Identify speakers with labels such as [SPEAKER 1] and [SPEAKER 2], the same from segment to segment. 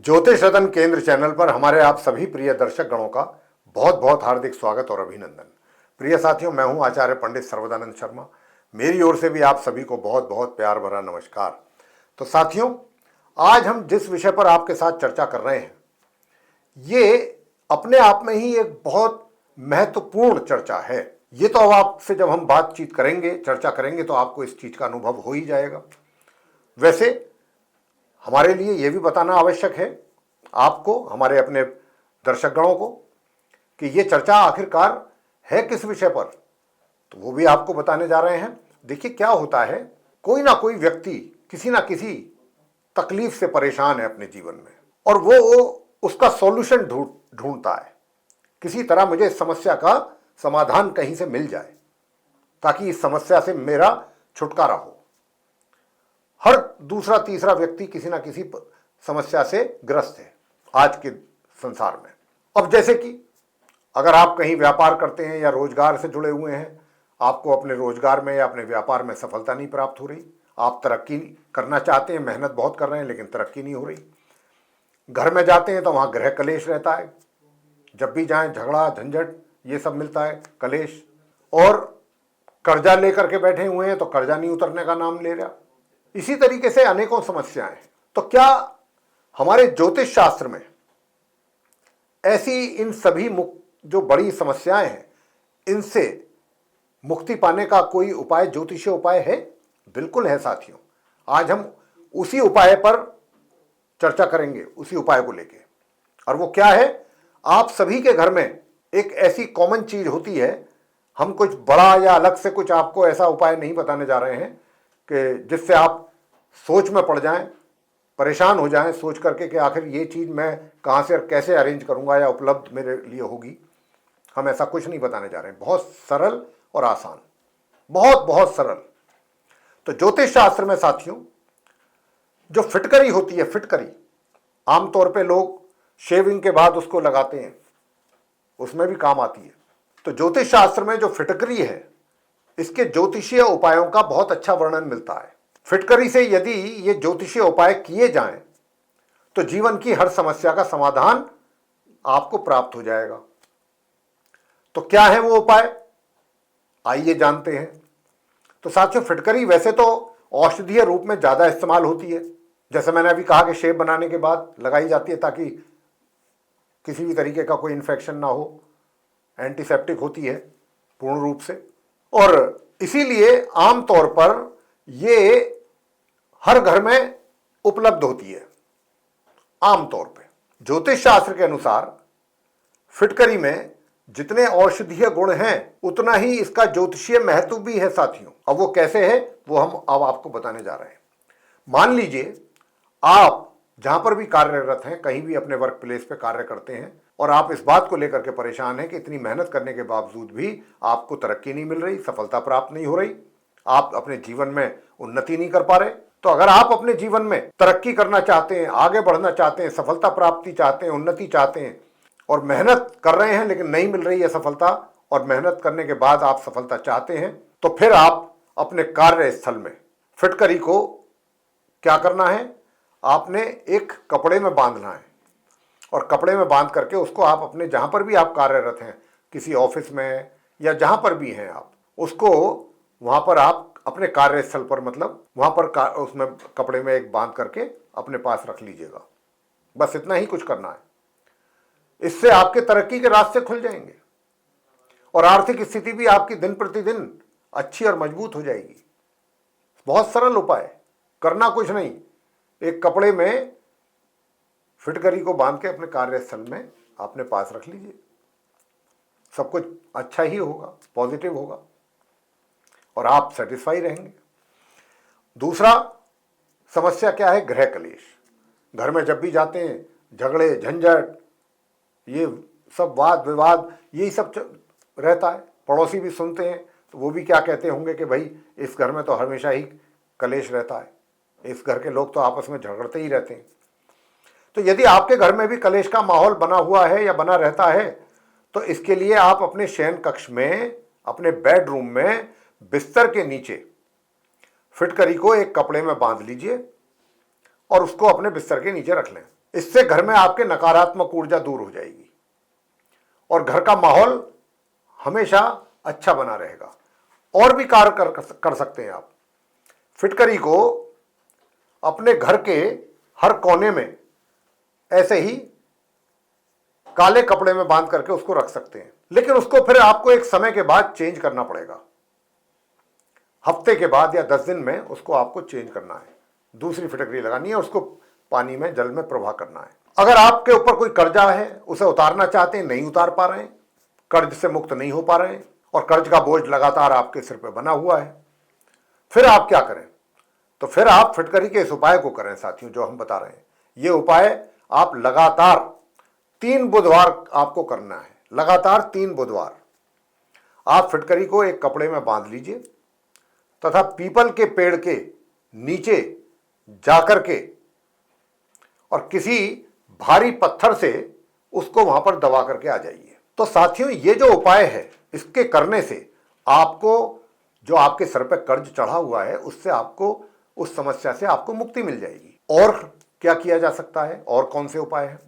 [SPEAKER 1] ज्योतिष रतन केंद्र चैनल पर हमारे आप सभी प्रिय दर्शक गणों का बहुत बहुत हार्दिक स्वागत और अभिनंदन। प्रिय साथियों, मैं हूं आचार्य पंडित सर्वदानंद शर्मा। मेरी ओर से भी आप सभी को बहुत बहुत प्यार भरा नमस्कार। तो साथियों, आज हम जिस विषय पर आपके साथ चर्चा कर रहे हैं, ये अपने आप में ही एक बहुत महत्वपूर्ण चर्चा है। ये तो अब आपसे जब हम बातचीत करेंगे, चर्चा करेंगे, तो आपको इस चीज का अनुभव हो ही जाएगा। वैसे हमारे लिए यह भी बताना आवश्यक है आपको, हमारे अपने दर्शकगणों को, कि यह चर्चा आखिरकार है किस विषय पर, तो वो भी आपको बताने जा रहे हैं। देखिए, क्या होता है, कोई ना कोई व्यक्ति किसी ना किसी तकलीफ से परेशान है अपने जीवन में, और वो उसका सॉल्यूशन ढूंढता है। किसी तरह मुझे इस समस्या का समाधान कहीं से मिल जाए ताकि इस समस्या से मेरा छुटकारा हो। हर दूसरा तीसरा व्यक्ति किसी ना किसी समस्या से ग्रस्त है आज के संसार में। अब जैसे कि अगर आप कहीं व्यापार करते हैं या रोजगार से जुड़े हुए हैं, आपको अपने रोजगार में या अपने व्यापार में सफलता नहीं प्राप्त हो रही, आप तरक्की करना चाहते हैं, मेहनत बहुत कर रहे हैं लेकिन तरक्की नहीं हो रही। घर में जाते हैं तो वहाँ गृह कलेश रहता है, जब भी जाएं झगड़ा झंझट ये सब मिलता है, कलेश। और कर्जा लेकर के बैठे हुए हैं तो कर्जा नहीं उतरने का नाम ले रहा। इसी तरीके से अनेकों समस्याएं हैं। तो क्या हमारे ज्योतिष शास्त्र में ऐसी इन सभी जो बड़ी समस्याएं हैं, इनसे मुक्ति पाने का कोई उपाय, ज्योतिषीय उपाय है? बिल्कुल है साथियों। आज हम उसी उपाय पर चर्चा करेंगे, उसी उपाय को लेके। और वो क्या है? आप सभी के घर में एक ऐसी कॉमन चीज होती है। हम कुछ बड़ा या अलग से कुछ आपको ऐसा उपाय नहीं बताने जा रहे हैं कि जिससे आप सोच में पड़ जाएं, परेशान हो जाएं सोच करके कि आखिर ये चीज़ मैं कहाँ से और कैसे अरेंज करूँगा या उपलब्ध मेरे लिए होगी। हम ऐसा कुछ नहीं बताने जा रहे हैं। बहुत सरल और आसान, बहुत बहुत सरल। तो ज्योतिष शास्त्र में साथियों, जो फिटकरी होती है, फिटकरी आमतौर पे लोग शेविंग के बाद उसको लगाते हैं, उसमें भी काम आती है। तो ज्योतिष शास्त्र में जो फिटकरी है, इसके ज्योतिषीय उपायों का बहुत अच्छा वर्णन मिलता है। फिटकरी से यदि ये ज्योतिषीय उपाय किए जाएं तो जीवन की हर समस्या का समाधान आपको प्राप्त हो जाएगा। तो क्या है वो उपाय, आइए जानते हैं। तो साथियों, फिटकरी वैसे तो औषधीय रूप में ज्यादा इस्तेमाल होती है। जैसे मैंने अभी कहा कि शेव बनाने के बाद लगाई जाती है ताकि किसी भी तरीके का कोई इन्फेक्शन ना हो, एंटीसेप्टिक होती है पूर्ण रूप से। और इसीलिए आमतौर पर ये हर घर में उपलब्ध होती है। आमतौर पे ज्योतिष शास्त्र के अनुसार फिटकरी में जितने औषधीय गुण हैं उतना ही इसका ज्योतिषीय महत्व भी है साथियों। अब वो कैसे है वो हम अब आपको बताने जा रहे हैं। मान लीजिए आप जहां पर भी कार्यरत हैं, कहीं भी अपने वर्क प्लेस पे कार्य करते हैं, और आप इस बात को लेकर के परेशान हैं कि इतनी मेहनत करने के बावजूद भी आपको तरक्की नहीं मिल रही, सफलता प्राप्त नहीं हो रही, आप अपने जीवन में उन्नति नहीं कर पा रहे। तो अगर आप अपने जीवन में तरक्की करना चाहते हैं, आगे बढ़ना चाहते हैं, सफलता प्राप्ति चाहते हैं, उन्नति चाहते हैं, और मेहनत कर रहे हैं लेकिन नहीं मिल रही है सफलता, और मेहनत करने के बाद आप सफलता चाहते हैं, तो फिर आप अपने कार्यस्थल में फिटकरी को क्या करना है, आपने एक कपड़े में बांधना है। और कपड़े में बांध करके उसको आप अपने जहां पर भी आप कार्यरत हैं, किसी ऑफिस में या जहां पर भी हैं आप, उसको वहां पर आप अपने कार्यस्थल पर, मतलब वहां पर उसमें कपड़े में एक बांध करके अपने पास रख लीजिएगा। बस इतना ही कुछ करना है। इससे आपके तरक्की के रास्ते खुल जाएंगे और आर्थिक स्थिति भी आपकी दिन प्रतिदिन अच्छी और मजबूत हो जाएगी। बहुत सरल उपाय, करना कुछ नहीं, एक कपड़े में फिटकरी को बांध के अपने कार्यस्थल में अपने पास रख लीजिए। सब कुछ अच्छा ही होगा, पॉजिटिव होगा और आप सेटिस्फाई रहेंगे। दूसरा समस्या क्या है? गृह कलेश। घर में जब भी जाते हैं झगड़े झंझट, ये सब वाद विवाद, यही सब रहता है। पड़ोसी भी सुनते हैं तो वो भी क्या कहते होंगे कि भाई इस घर में तो हमेशा ही कलेश रहता है, इस घर के लोग तो आपस में झगड़ते ही रहते हैं। तो यदि आपके घर में भी कलेश का माहौल बना हुआ है या बना रहता है, तो इसके लिए आप अपने शयन कक्ष में, अपने बेडरूम में बिस्तर के नीचे फिटकरी को एक कपड़े में बांध लीजिए और उसको अपने बिस्तर के नीचे रख लें। इससे घर में आपके नकारात्मक ऊर्जा दूर हो जाएगी और घर का माहौल हमेशा अच्छा बना रहेगा। और भी कार्य कर सकते हैं आप। फिटकरी को अपने घर के हर कोने में ऐसे ही काले कपड़े में बांध करके उसको रख सकते हैं, लेकिन उसको फिर आपको एक समय के बाद चेंज करना पड़ेगा। हफ्ते के बाद या 10 दिन में उसको आपको चेंज करना है, दूसरी फिटकरी लगानी है, उसको पानी में जल में प्रवाह करना है। अगर आपके ऊपर कोई कर्जा है, उसे उतारना चाहते हैं, नहीं उतार पा रहे हैं, कर्ज से मुक्त नहीं हो पा रहे हैं और कर्ज का बोझ लगातार आपके सिर पे बना हुआ है, फिर आप क्या करें? तो फिर आप फिटकरी के इस उपाय को करें साथियों, जो हम बता रहे हैं। ये उपाय आप लगातार 3 बुधवार आपको करना है। लगातार 3 बुधवार आप फिटकरी को एक कपड़े में बांध लीजिए तथा पीपल के पेड़ के नीचे जाकर के और किसी भारी पत्थर से उसको वहां पर दबा करके आ जाइए। तो साथियों, ये जो उपाय है, इसके करने से आपको जो आपके सर पर कर्ज चढ़ा हुआ है, उससे आपको, उस समस्या से आपको मुक्ति मिल जाएगी। और क्या किया जा सकता है? और कौन से उपाय हैं?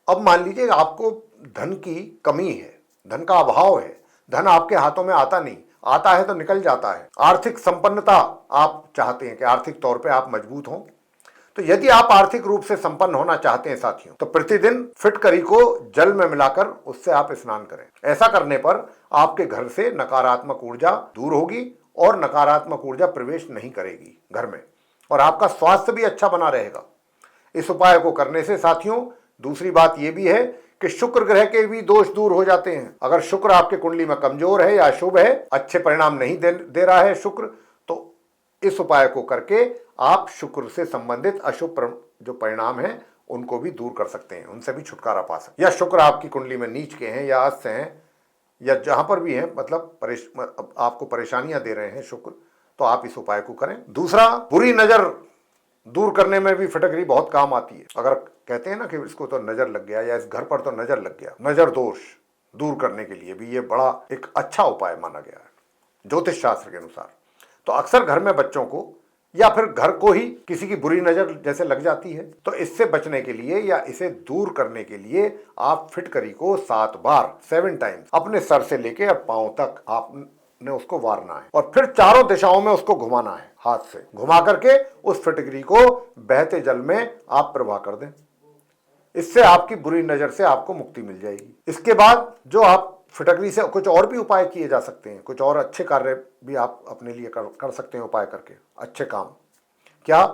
[SPEAKER 1] अब मान लीजिए आपको धन की कमी है, धन का अभाव है, धन आपके हाथों में आता नहीं, आता है तो निकल जाता है। आर्थिक संपन्नता आप चाहते हैं कि आर्थिक तौर पे आप मजबूत हों। तो यदि आप आर्थिक रूप से संपन्न होना चाहते हैं साथियों, तो प्रतिदिन फिटकरी को जल में मिलाकर उससे आप स्नान करें। ऐसा करने पर आपके घर से नकारात्मक ऊर्जा दूर होगी और नकारात्मक ऊर्जा प्रवेश नहीं करेगी घर में, और आपका स्वास्थ्य भी अच्छा बना रहेगा इस उपाय को करने से साथियों। दूसरी बात यह भी है कि शुक्र ग्रह के भी दोष दूर हो जाते हैं। अगर शुक्र आपके कुंडली में कमजोर है या अशुभ है, अच्छे परिणाम नहीं दे रहा है शुक्र, तो इस उपाय को करके आप शुक्र से संबंधित अशुभ जो परिणाम हैं उनको भी दूर कर सकते हैं, उनसे भी छुटकारा पा सकते हैं। या शुक्र आपकी कुंडली में नीच के हैं या अस्त हैं या जहां पर भी हैं, मतलब आपको परेशानियां दे रहे हैं शुक्र, तो आप इस उपाय को करें। दूसरा, बुरी नजर दूर करने में भी फिटकरी बहुत काम आती है। अगर कहते हैं ना कि इसको तो नजर लग गया या इस घर पर तो नजर लग गया, नजर दोष दूर करने के लिए भी ये बड़ा एक अच्छा उपाय माना गया है ज्योतिष शास्त्र के अनुसार। तो अक्सर घर में बच्चों को या फिर घर को ही किसी की बुरी नजर जैसे लग जाती है, तो इससे बचने के लिए या इसे दूर करने के लिए आप फिटकरी को 7 बार 7 टाइम्स अपने सर से लेकर पांव तक आपने उसको वारना है और फिर चारों दिशाओं में उसको घुमाना है। हाथ से घुमा करके उस फिटकरी को बहते जल में आप प्रवाह कर दें। इससे आपकी बुरी नजर से आपको मुक्ति मिल जाएगी। इसके बाद जो आप फिटकरी से कुछ और भी उपाय किए जा सकते हैं, कुछ और अच्छे कार्य भी आप अपने लिए कर सकते हैं उपाय करके, अच्छे काम। क्या?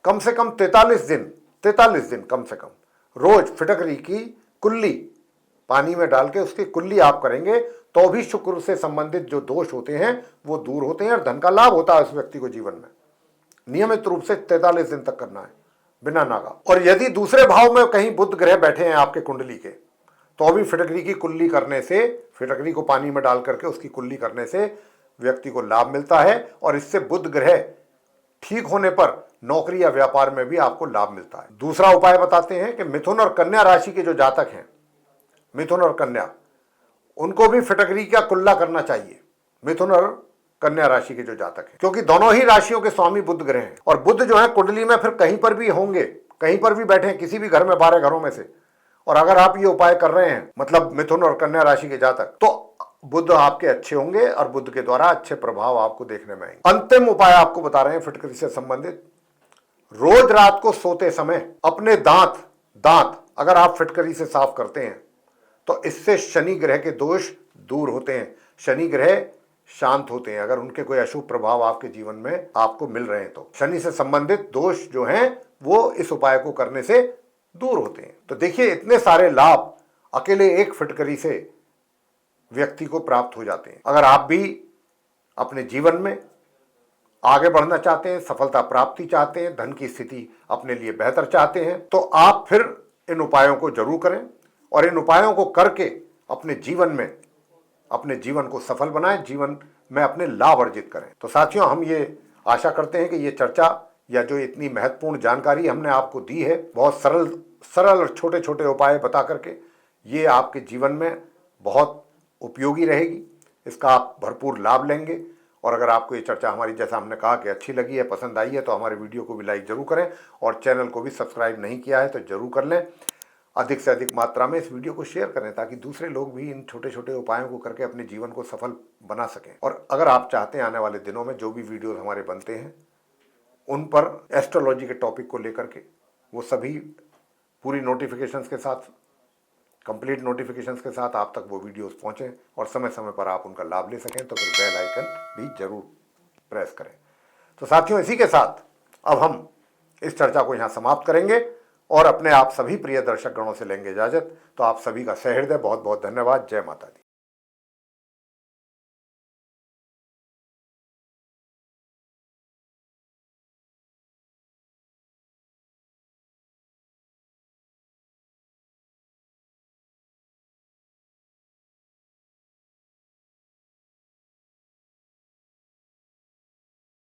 [SPEAKER 1] कम से कम 43 दिन कम से कम रोज फिटकरी की कुल्ली पानी में डाल के उसकी कुल्ली आप करेंगे, तो भी शुक्र से संबंधित जो दोष होते हैं वो दूर होते हैं और धन का लाभ होता है उस व्यक्ति को जीवन में। नियमित रूप से 43 दिन तक करना है बिना नागा। और यदि दूसरे भाव में कहीं बुध ग्रह बैठे हैं आपके कुंडली के, तो भी फिटकरी की कुल्ली करने से, फिटकरी को पानी में डाल करके उसकी कुल्ली करने से व्यक्ति को लाभ मिलता है और इससे बुध ग्रह ठीक होने पर नौकरी या व्यापार में भी आपको लाभ मिलता है। दूसरा उपाय बताते हैं कि मिथुन और कन्या राशि के जो जातक हैं, मिथुन और कन्या, उनको भी फिटकरी का कुल्ला करना चाहिए। मिथुन और कन्या राशि के जो जातक हैं, क्योंकि दोनों ही राशियों के स्वामी बुध ग्रह हैं और बुध जो है कुंडली में फिर कहीं पर भी होंगे, कहीं पर भी बैठे हैं, किसी भी घर में 12 घरों में से। और अगर आप ये उपाय कर रहे हैं, मतलब मिथुन और कन्या राशि के जातक, तो बुध आपके अच्छे होंगे और बुध के द्वारा अच्छे प्रभाव आपको देखने में आएंगे। अंतिम उपाय आपको बता रहे हैं फिटकरी से संबंधित। रोज रात को सोते समय अपने दांत अगर आप फिटकरी से साफ करते हैं, तो इससे शनि ग्रह के दोष दूर होते हैं, शनि ग्रह शांत होते हैं। अगर उनके कोई अशुभ प्रभाव आपके जीवन में आपको मिल रहे हैं, तो शनि से संबंधित दोष जो हैं वो इस उपाय को करने से दूर होते हैं। तो देखिए, इतने सारे लाभ अकेले एक फिटकरी से व्यक्ति को प्राप्त हो जाते हैं। अगर आप भी अपने जीवन में आगे बढ़ना चाहते हैं, सफलता प्राप्ति चाहते हैं, धन की स्थिति अपने लिए बेहतर चाहते हैं, तो आप फिर इन उपायों को जरूर करें और इन उपायों को करके अपने जीवन को सफल बनाएं, जीवन में अपने लाभ अर्जित करें। तो साथियों, हम ये आशा करते हैं कि ये चर्चा या जो इतनी महत्वपूर्ण जानकारी हमने आपको दी है, बहुत सरल और छोटे छोटे उपाय बता करके, ये आपके जीवन में बहुत उपयोगी रहेगी। इसका आप भरपूर लाभ लेंगे और अगर आपको ये चर्चा हमारी, जैसा हमने कहा कि अच्छी लगी है, पसंद आई है, तो हमारे वीडियो को भी लाइक जरूर करें और चैनल को भी सब्सक्राइब नहीं किया है तो जरूर कर लें। अधिक से अधिक मात्रा में इस वीडियो को शेयर करें ताकि दूसरे लोग भी इन छोटे छोटे उपायों को करके अपने जीवन को सफल बना सकें। और अगर आप चाहते हैं आने वाले दिनों में जो भी वीडियोस हमारे बनते हैं उन पर एस्ट्रोलॉजी के टॉपिक को लेकर के वो सभी पूरी नोटिफिकेशंस के साथ, कंप्लीट नोटिफिकेशंस के साथ आप तक वो वीडियोस पहुंचें और समय समय पर आप उनका लाभ ले सकें, तो फिर बेल आइकन भी जरूर प्रेस करें। तो साथियों, इसी के साथ अब हम इस चर्चा को यहाँ समाप्त करेंगे और अपने आप सभी प्रिय दर्शक गणों से लेंगे इजाजत। तो आप सभी का सहृदय बहुत बहुत धन्यवाद। जय माता दी।